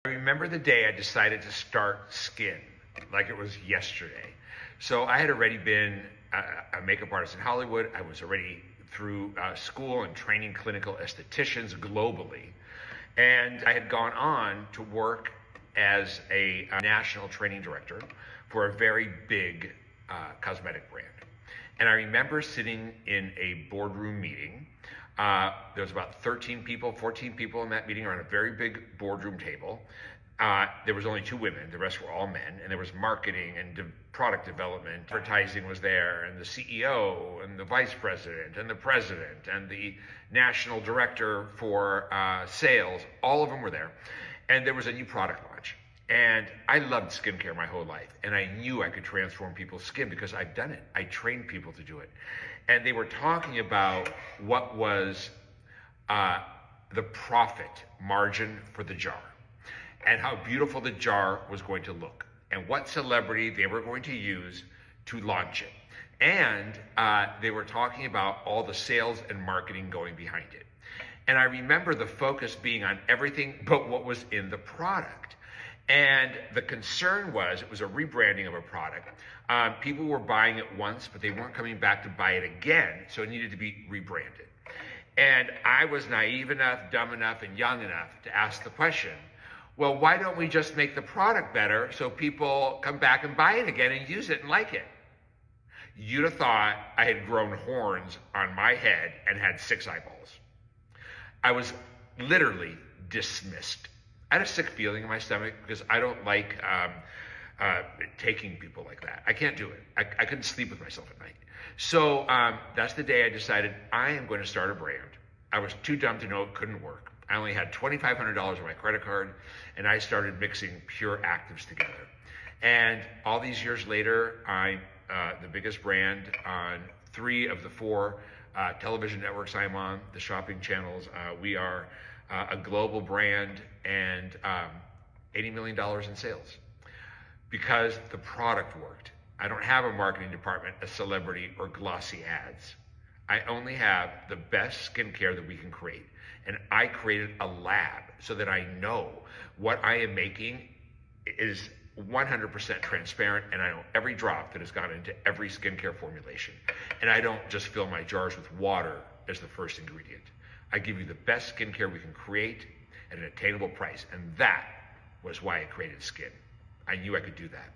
I remember the day I decided to start Skin, like it was yesterday. So I had already been a makeup artist in Hollywood. I was already through school and training clinical estheticians globally. And I had gone on to work as a national training director for a very big cosmetic brand. And I remember sitting in a boardroom meeting. There was about 13 people, 14 people in that meeting around a very big boardroom table. There was only 2 women, the rest were all men, and there was marketing and product development. Advertising was there, and the CEO, and the vice president, and the president, and the national director for sales. All of them were there. And there was a new product launch. And I loved skincare my whole life, and I knew I could transform people's skin because I've done it. I trained people to do it. And they were talking about what was the profit margin for the jar, and how beautiful the jar was going to look, and what celebrity they were going to use to launch it. And they were talking about all the sales and marketing going behind it. And I remember the focus being on everything but what was in the product. And the concern was, it was a rebranding of a product. People were buying it once, but they weren't coming back to buy it again, so it needed to be rebranded. And I was naive enough, dumb enough, and young enough to ask the question, well, why don't we just make the product better so people come back and buy it again and use it and like it? You'd have thought I had grown horns on my head and had 6 eyeballs. I was literally dismissed. I had a sick feeling in my stomach because I don't like taking people like that. I can't do it. I couldn't sleep with myself at night. So that's the day I decided I am going to start a brand. I was too dumb to know it couldn't work. I only had $2,500 on my credit card, and I started mixing pure actives together. And all these years later, I'm the biggest brand on 3 of the 4 television networks I'm on, the shopping channels. We are a global brand, and $80 million in sales because the product worked. I don't have a marketing department, a celebrity, or glossy ads. I only have the best skincare that we can create. And I created a lab so that I know what I am making is 100% transparent, and I know every drop that has gone into every skincare formulation. And I don't just fill my jars with water as the first ingredient. I give you the best skincare we can create at an attainable price. And that was why I created Skin. I knew I could do that.